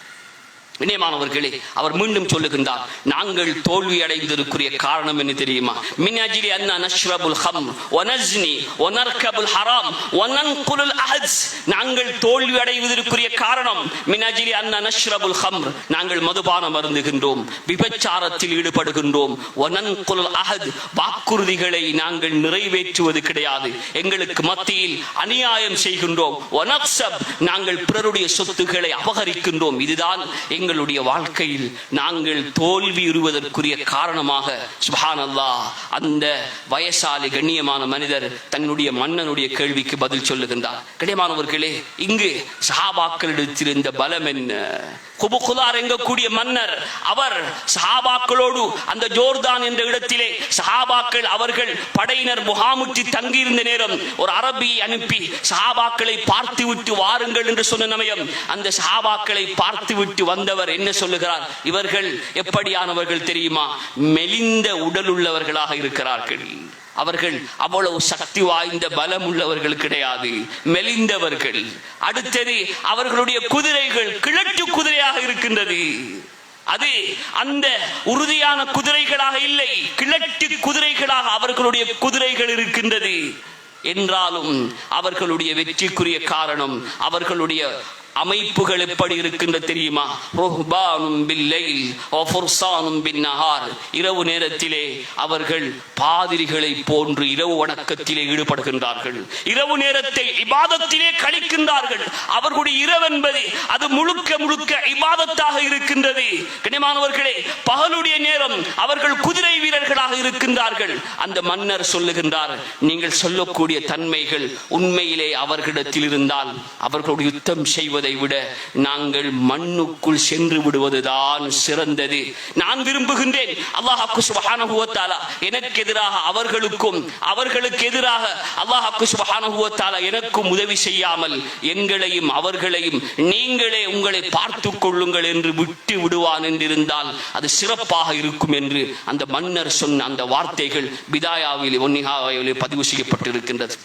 வினயமானவர்களே, அவர் மீண்டும் சொல்லுகின்றார், நாங்கள் தோல்வி அடைந்திருக்கிற காரணம் என்ன தெரியுமா? மின் அஜ்லி அன்னா நஷ்ரபுல் ஹம்ர் வ நஸ்னி வ நர்கபுல் ஹராம் வ நன்குலுல் அஹத். நாங்கள் தோல்வி அடைவதற்குரிய காரணம் மின் அஜ்லி அன்னா நஷ்ரபுல் ஹம்ர், நாங்கள் மதுபானம் அருந்துகின்றோம், விபச்சாரத்தில் ஈடுபடுகின்றோம், வ நன்குலுல் அஹத், வாக்குறுதிகளை நாங்கள் நிறைவேற்றுவது கிடையாது, எங்களுக்கு மத்தியில் அநியாயம் செய்கின்றோம், வ நக்ஸப், நாங்கள் பிறருடைய சொத்துக்களை அபகரிக்கின்றோம். இதுதான் எங்களுடைய வாழ்க்கையில் நாங்கள் தோல்வி உறுவதற்குரிய காரணமாக. சுப்ஹானல்லாஹ், அந்த வயசாலி கண்ணியமான மனிதர் தன்னுடைய மன்னனுடைய கேள்விக்கு பதில் சொல்லுகின்றார். கண்ணியமானவர்களே, இங்கு சஹாபாக்களிடத்தில் இருந்த பலம் என்ன? குபுகுலார் எங்கக்கூடிய மன்னர், அவர் சஹாபாக்களோடு அந்த ஜோர்தான் என்ற இடத்திலே சஹாபாக்கள் அவர்கள் படையினர் முகாமுற்றி தங்கியிருந்த நேரம் ஒரு அரபியை அனுப்பி சஹாபாக்களை பார்த்து விட்டு வாருங்கள் என்று சொன்ன சமயம் அந்த சஹாபாக்களை பார்த்து விட்டு வந்தவர் என்ன சொல்லுகிறார்? இவர்கள் எப்படியானவர்கள் தெரியுமா? மெலிந்த உடல் உள்ளவர்களாக இருக்கிறார்கள். அவர்கள் அவ்வளவு சக்தி வாய்ந்த பலம் உள்ளவர்கள் கிடையாது, மெலிந்தவர்கள். அடுத்தது, அவர்களுடைய குதிரைகள் கிழட்டு குதிரையாக இருக்கின்றது. அது அந்த உறுதியான குதிரைகளாக இல்லை, கிழட்டு குதிரைகளாக அவர்களுடைய குதிரைகள் இருக்கின்றது. என்றாலும் அவர்களுடைய வெற்றிக்குரிய காரணம் அவர்களுடைய அமைப்புகள் எப்படி இருக்கின்ற தெரியுமா? ருஹ்பானும் பில்லைல் வ ஃபுர்சானும் பின்னஹார், இரவு நேரத்திலே அவர்கள் பாதிரிகளை போன்று இரவு வணக்கத்திலே ஈடுபடுகின்றார்கள், இரவு நேரத்தை இபாதத்திலே கழிக்கின்றார்கள். அவர்களுடைய இரவு என்பது அது முழுக்க முழுக்க இபாதத்தாக இருக்கின்றது. கண்ணியமானவர்களே, பகலுடைய நேரம் அவர்கள் குதிரை வீரர்களாக இருக்கின்றார்கள். அந்த மன்னர் சொல்லுகின்றார், நீங்கள் சொல்லக்கூடிய தன்மைகள் உண்மையிலே அவர்களிடத்தில் இருந்தால் அவர்களுடைய யுத்தம் செய்வதை விட நாங்கள் மண்ணுக்குள் சென்று விடுவதுதான் சிறந்தது. நான் விரும்புகின்றேன் அல்லாஹ் சுப்ஹானஹு வ தஆலா எனக்கு எதிராக அவர்களுக்கும் அவர்களுக்கு எதிராக அல்லாஹ் சுப்ஹானஹு வ தஆலா எனக்கும் உதவி செய்யாமல் எங்களையும் அவர்களையும் நீங்களே உங்களை பார்த்துக் கொள்ளுங்கள் என்று விட்டு விடுவான் என்றிருந்தால் அது சிறப்பாக இருக்கும் என்று அந்த மன்னர் சொன்ன அந்த வார்த்தைகள் பிதாயாவில் ஒன்னிஹாவிலே பதிவு செய்யப்பட்டிருக்கின்றது.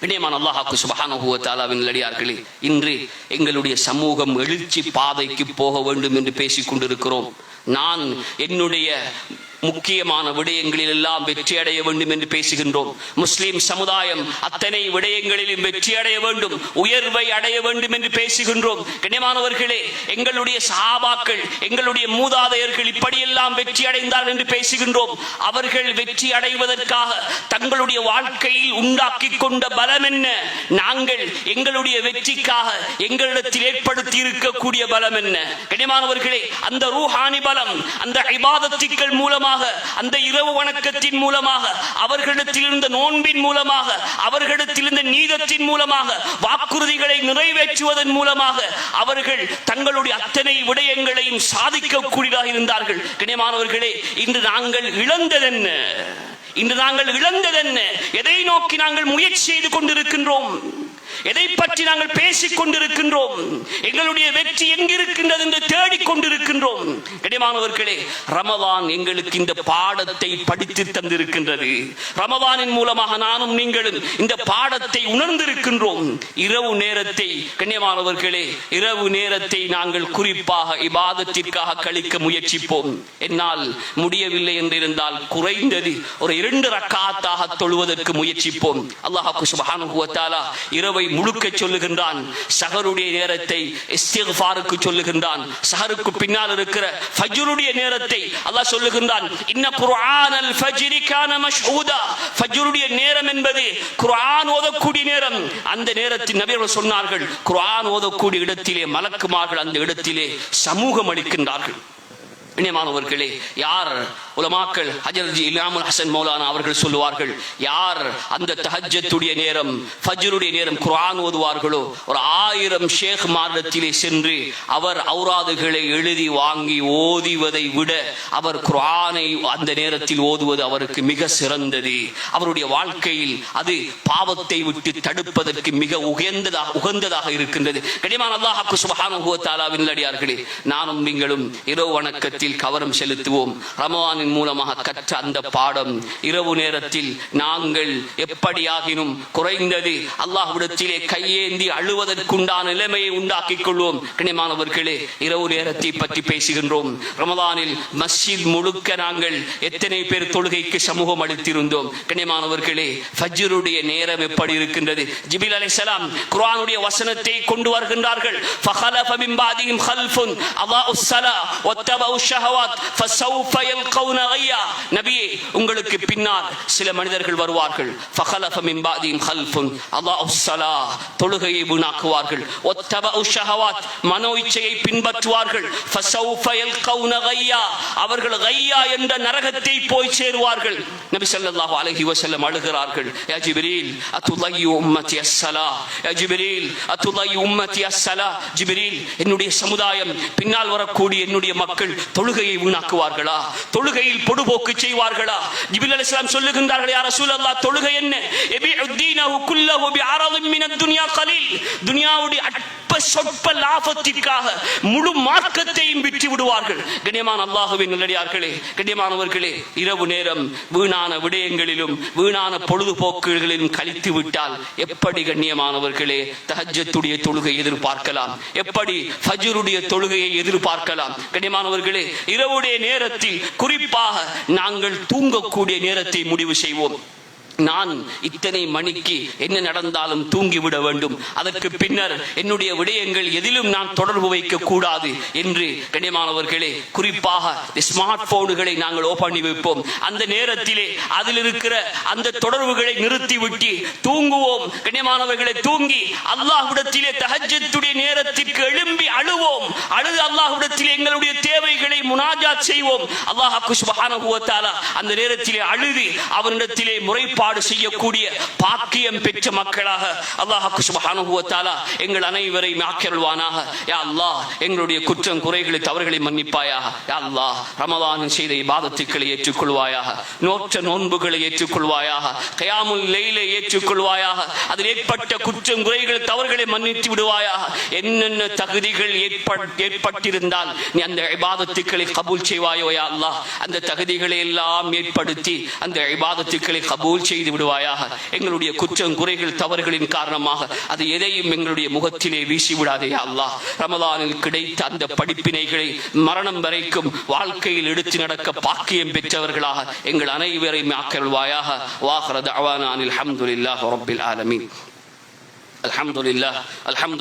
வினயமான அல்லாஹ் சுப்ஹானஹு வ தஆலாவின் நல்லடியார்களே, இன்று எங்களுடைய சமூகம் எழுச்சி பாதைக்கு போக வேண்டும் என்று பேசிக் கொண்டிருக்கிறோம். நான் என்னுடைய முக்கியமான விடயங்களில் எல்லாம் வெற்றி அடைய வேண்டும் என்று பேசுகின்றோம். முஸ்லிம் சமுதாயம் அத்தனை விடயங்களிலும் வெற்றி அடைய வேண்டும், உயர்வை அடைய வேண்டும் என்று பேசுகின்றோம். கண்ணியமானவர்களே, எங்களுடைய சஹாபாக்கள் எங்களுடைய மூதாதையர்கள் இப்படியெல்லாம் வெற்றி அடைந்தார்கள் என்று பேசுகின்றோம். அவர்கள் வெற்றி அடைவதற்காக தங்களுடைய வாழ்க்கையில் உண்டாக்கி கொண்ட பலம் என்ன? நாங்கள் எங்களுடைய வெற்றிக்காக எங்களிடத்தில் ஏற்படுத்தி இருக்கக்கூடிய பலம் என்ன? கண்ணியமானவர்களே, அந்த ரூஹானி பலம், அந்த இபாதத்துக்கள் மூலமாக, அந்த இரவு வணக்கத்தின் மூலமாக, அவர்களிடத்தில் இருந்த நோன்பின் மூலமாக, அவர்களிடத்தில் இருந்த நீதத்தின் மூலமாக, வாக்குறுதிகளை நிறைவேற்றுவதன் மூலமாக அவர்கள் தங்களுடைய அத்தனை விடயங்களையும் சாதிக்கக்கூடியதாக இருந்தார்கள். கண்ணியமானவர்களே, இன்று நாங்கள் இழந்ததென்ன? எதை நோக்கி நாங்கள் முயற்சி செய்து கொண்டிருக்கின்றோம்? எதை பற்றி நாங்கள் பேசிக் கொண்டிருக்கின்றோம்? எங்களுடைய வெற்றி எங்கிருக்கின்றது என்று தேடிக்கொண்டிருக்கின்றோம். கண்ணியமானவர்களே, ரமலான் எங்களுக்கு இந்த பாடத்தை படித்து தந்திருக்கின்றது. ரமலானின் மூலமாக நானும் நீங்களும் இந்த பாடத்தை உணர்ந்திருக்கின்றோம். இரவு நேரத்தை, கண்ணியமானவர்களே, இரவு நேரத்தை நாங்கள் குறிப்பாக இபாதத்திற்காக கழிக்க முயற்சிப்போம். என்னால் முடியவில்லை என்றிருந்தால் குறைந்தது ஒரு 2 ரக்காத்தாக தொழுவதற்கு முயற்சிப்போம். அல்லாஹ் சுப்ஹானஹு வ தஆலா இரவை முழுக்க சொல்லுகின்றான். சஹருடைய நேரத்தை இஸ்திக்ஃபாருக்கு சொல்லுகின்றான். சஹருக்கு பின்னால் இருக்கிற ஃபஜ்ருடைய நேரத்தை அல்லாஹ் சொல்லுகின்றான். இன்ன குர்ஆனல் ஃபஜ்ரி கான மஷ்ஹூதா. ஃபஜ்ருடைய நேரம் என்பது குர்ஆன் ஓதக்கூடிய நேரம். அந்த நேரத்தில் நபி அவர்கள் சொன்னார்கள், குர்ஆன் ஓதக்கூடிய இடத்திலே மலக்குமார்கள் அந்த இடத்திலே சமூகம் அளிக்கின்றார்கள். இனியமானவர்களே, யார் உலமாக்கள் ஹஜ்ரத் இமாமுல் ஹசன் மௌலானா அவர்கள் சொல்லுவார்கள், யார் அந்த தஹஜ்ஜுடைய நேரம் ஃபஜ்ருடைய நேரம் குர்ஆன் ஓதுவார்களோ ஒரு 1000 ஷேக் மார்டத்திலே சென்று அவர் ஔராதுகளை எழுதி வாங்கி ஓதுவதை விட அவர் குர்ஆனை அந்த நேரத்தில் ஓதுவது அவருக்கு மிக சிறந்தது. அவருடைய வாழ்க்கையில் அது பாவத்தை விட்டு தடுப்பதற்கு மிக உகந்ததாக இருக்கின்றது. கனிமான அல்லாஹ் சுப்ஹானஹு வ தஆலாவின் அடியார்களே, நானும் நீங்களும் இரவு வணக்கத்தில் கவனம் செலுத்துவோம். ரமலான் ரமலானின் மூலமாக கற்ற அந்த பாடம், இரவு நேரத்தில் நாங்கள் எப்படியாகினும் குறைந்தது அல்லாஹ்விடத்திலே கையேந்தி அழுவதற்குண்டான நிலைமையை உண்டாக்கிக் கொள்வோம். கண்ணியமானவர்களே, இரவு நேரத்தை பற்றி பேசுகின்றோம். ரமலானில் மஸ்ஜித் முழுக்க நாங்கள் எத்தனை பேர் தொழுகைக்கு சமூகம் அளித்திருந்தோம். கண்ணியமானவர்களே, ஃபஜ்ருடைய நேரம் எப்படி இருக்கின்றது? ஜிப்ரீல் அலைஹிஸ்ஸலாம் குர்ஆனுடைய வசனத்தை கொண்டு வருகின்றார்கள். ஃபஹலஃப மின் பாதிஹிம் கல்ஃபுன் அதாஉஸ் ஸலா வத்தபஉ ஷஹவாத் ஃபஸௌஃப யல்கௌன கய்யா. நபியே, உங்களுக்கு பின்னால் சில மனிதர்கள் வருவார்கள். ஃபஹலஃப மின் பாதிஹிம் கல்ஃபுன் அதாஉஸ் ஸலா, தொழுகையை வீணாக்குவார்கள். வத்தபஉ ஷஹவாத், மனோ இச்சையை பின்பற்றுவார்கள். ஃபஸௌஃப யல்கௌன கய்யா, அவர்கள் கய்யா என்ற நரகத்தை போய் சேருவார்கள். நபி ஸல்லல்லாஹு அலைஹி வஸல்லம் அழுகிறார்கள். யா ஜிப்ரீல் அத்துலையு உம்மத்தி அஸ்ஸலா, யா ஜிப்ரீல் அத்துலையு உம்மத்தி அஸ்ஸலா. ஜிப்ரீல், என்னுடைய சமுதாயம், பின்னால் வரக்கூடிய என்னுடைய மக்கள் தொழுகையை வீணாக்குவார்களா? தொழுகையில் பொடுபோக்கு செய்வார்களா? ஜிப்ரீல் அலைஹிஸ்ஸலாம் சொல்லுகின்றார்கள், யா ரசூலல்லாஹ், தொழுகை என்ன? யபிஉத்தீனஹு குல்லஹு பிஅரதின் மினத் துன்யா கலீல், துன்யாவுடைய அற்ப சொற்ப லாபத்திற்காக முழு மார்க்கத்தையும் விட்டு விடுவார்கள். கண்ணியமான அல்லாஹ்வின் நல்லடியார்களே, கண்ணியமானவர்களே, இரவு நேரம் வீணான விடயங்களிலும் வீணான பொழுதுபோக்குகளிலும் கழித்து விட்டால் எப்படி கண்ணியமானவர்களே தஹஜ்ஜுடைய தொழுகை எதிர்பார்க்கலாம்? எப்படி ஃபஜ்ருடைய தொழுகையை எதிர்பார்க்கலாம்? கண்ணியமானவர்களே, இரவுடைய நேரத்தில் குறிப்பாக நாங்கள் தூங்கக்கூடிய நேரத்தை முடிவு செய்வோம். நான் இத்தனை மணிக்கு என்ன நடந்தாலும் தூங்கிவிட வேண்டும், அதற்கு பின்னர் என்னுடைய விடயங்கள் எதிலும் நான் தொடர்பு வைக்க கூடாது என்று கண்ணியமானவர்களே குறிப்பாக ஸ்மார்ட் போன்களை நாங்கள் ஓபன் பண்ணி வைப்போம். அந்த நேரத்திலே அதில் இருக்கிற அந்த தொடர்புகளை நிறுத்திவிட்டு தூங்குவோம். கண்ணியமானவர்களை, தூங்கி அல்லாஹ்விடத்திலே தஹஜ்ஜுடைய நேரத்திற்கு எழும்பி அழுவோம். அழுது அல்லாஹ்விடத்திலே எங்களுடைய தேவைகளை முனாஜாத் செய்வோம். அல்லாஹ் சுப்ஹானஹு வ தஆலா அந்த நேரத்திலே அழுது அவனிடத்திலே முறைப்பாடு செய்யக்கூடிய பாக்கியம் பெற்ற மக்களாக அல்லாஹ் சுப்ஹானஹு வ தஆலா எங்கள் அனைவரையும் ஆக்கியருள்வானாக. யா அல்லாஹ், எங்களுடைய குற்றம் குறைகளை தவறுகளை மன்னிப்பாயாக. யா அல்லாஹ், ரமலானில் செய்த இபாதத்துக்களை ஏற்றுக்கொள்வாயாக, நோற்ற நோன்புகளை ஏற்றுக்கொள்வாயாக, கியாமுல் லைலை ஏற்றுக்கொள்வாயாக, அதில் ஏற்பட்ட குற்றம் குறைகள் தவறுகளை மன்னித்து விடுவாயாக. என்னென்ன தகுதிகள் ஏற்பட்டிருந்தால் நீ அந்த இபாதத்துக்களை கபூல் செய்வாயோ யா அல்லாஹ், அந்த தகுதிகளை எல்லாம் ஏற்படுத்தி அந்த இபாதத்துக்களை கபூல் செய்து விடுவாயாக. எங்களுடைய குற்றம் குறைகள் தவறுகளின் காரணமாக அது எதையும் எங்களுடைய முகத்திலே வீசி விடாதே யா அல்லாஹ். ரமலானில் கிடைத்த அந்த படிப்பினைகளை மரணம் வரைக்கும் வாழ்க்கையில் எடுத்து நடக்க பாக்கியம் பெற்றவர்களாக எங்கள் அனைவரையும் ஆக்கியருள்வாயாக. வாஹிர தஅவானா அனில் ஹம்துலில்லாஹி ரப்பில் ஆலமீன். الحمد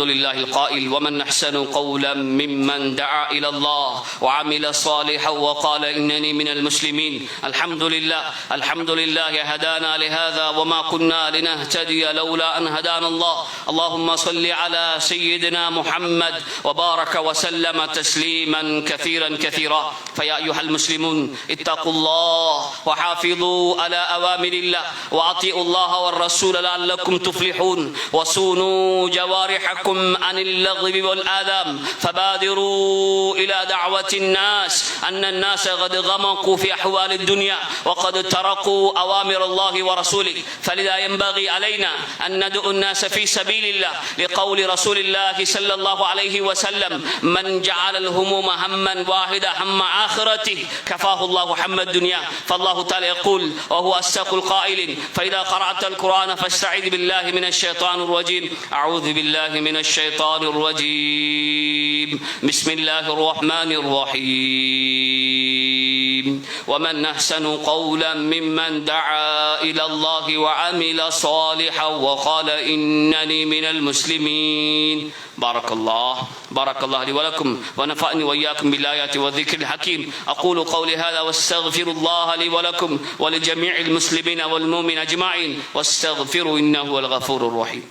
لله القائل ومن أحسن قولا ممن دعا إلى الله وعمل صالحا وقال إنني من المسلمين. الحمد لله هدانا لهذا وما كنا لنهتدي لولا أن هدانا الله. اللهم صل على سيدنا محمد وبارك وسلم تسليما كثيرا. فيا أيها المسلمون اتقوا الله وحافظوا على أوامر الله وأطيعوا الله والرسول لعلكم تفلحون. وصونوا جوارحكم عن اللغو والآثام فبادروا إلى دعوة الناس أن الناس قد غمقوا في أحوال الدنيا وقد تركوا أوامر الله ورسوله. فلذا ينبغي علينا أن ندعو الناس في سبيل الله لقول رسول الله صلى الله عليه وسلم من جعل الهموم هما واحدا هم آخرته كفاه الله هم الدنيا. فالله تعالى يقول وهو أصدق القائلين فإذا قرأت القرآن فاستعذ بالله من الشيطان الرجيم. أعوذ بالله من الشيطان الرجيم. بسم الله الرحمن الرحيم. ومن أحسن قولا ممن دعا إلى الله وعمل صالحا وقال إنني من المسلمين. بارك الله لي ولكم ونفعني وإياكم بالآيات والذكر الحكيم. أقول قولي هذا واستغفر الله لي ولكم ولجميع المسلمين والمؤمنين أجمعين واستغفروا إنه هو الغفور الرحيم.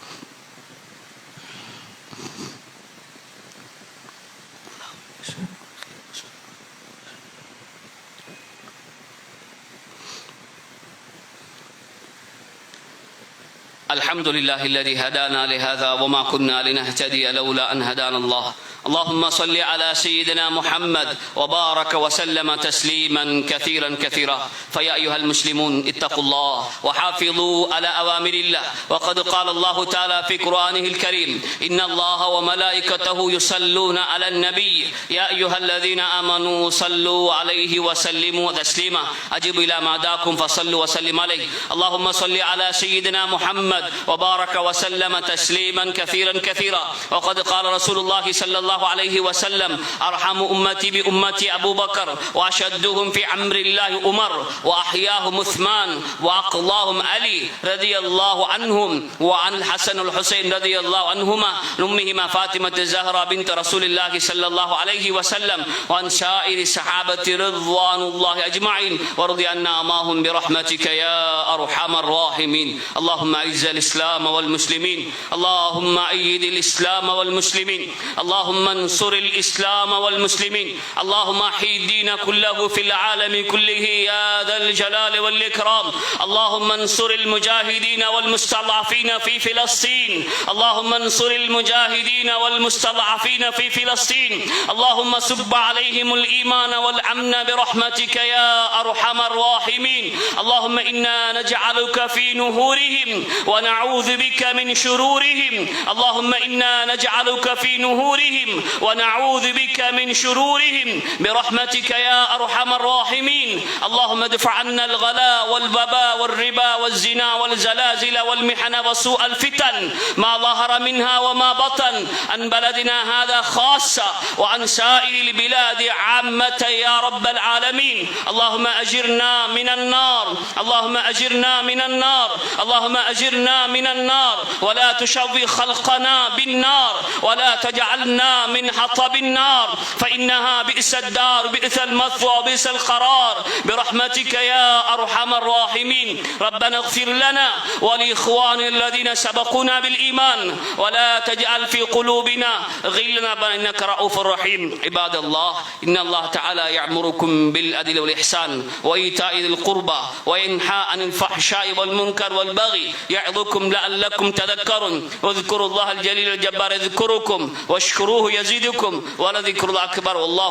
الحمد لله الذي هدانا لهذا وما كنا لنهتدي لولا أن هدانا الله. اللهم صل على سيدنا محمد وبارك وسلم تسليما كثيرا كثيرا. فيا أيها المسلمون اتقوا الله وحافظوا على أوامر الله. وقد قال الله تعالى في قرآنه الكريم: إن الله وملائكته يصلون على النبي يا أيها الذين آمنوا صلوا عليه وسلموا تسليما. أجب إلى ما دعاكم فصلوا وسلم عليه. اللهم صل على سيدنا محمد وبارك وسلم تسليما كثيرا كثيرا. وقد قال رسول الله صلى الله عليه وسلم: أرحم أمتي بأمتي أبو بكر وأشدهم في أمر الله عمر وأحياهم عثمان وأقلاهم علي رضي الله عنهم وعن الحسن والحسين رضي الله عنهما أمهما فاطمة الزهراء بنت رسول الله صلى الله عليه وسلم وعن سائر الصحابة رضوان الله أجمعين ورضي عنا معهم برحمتك يا أرحم الراحمين. اللهم أعز الإسلام والمسلمين. اللهم أيد الإسلام والمسلمين. اللهم انصر الإسلام والمسلمين. اللهم أحيي الدين كله في العالم كله يا ذا الجلال والإكرام. اللهم انصر المجاهدين والمستضعفين في فلسطين. اللهم انصر المجاهدين والمستضعفين في فلسطين. اللهم صب عليهم الإيمان والأمن برحمتك يا أرحم الراحمين. اللهم إنا نجعلك في نهورهم ونعوذ بك من شرورهم. اللهم إنا نجعلك في نهورهم ونعوذ بك من شرورهم برحمتك يا أرحم الراحمين. اللهم ادفع عنا الغلاء والوباء والربا والزنا والزلازل والمحن وسوء الفتن ما ظهر منها وما بطن عن بلدنا هذا خاصة وعن سائر البلاد عامة يا رب العالمين. اللهم أجرنا من النار. اللهم أجرنا من النار. اللهم أجرنا من النار ولا تشوي خلقنا بالنار ولا تجعلنا من حطب النار فإنها بئس الدار بئس المثوى وبئس القرار برحمتك يا أرحم الراحمين. ربنا اغفر لنا ولإخواننا الذين سبقونا بالإيمان ولا تجعل في قلوبنا غلنا إنك رؤوف رحيم. عباد الله إن الله تعالى يأمركم بالعدل والإحسان وإيتاء ذي القربى وينهى عن الفحشاء والمنكر والبغي يعظكم لعلكم تذكرون. واذكروا الله الجليل الجبار يذكركم واشكروه يزيدكم ولذكر الله أكبر والله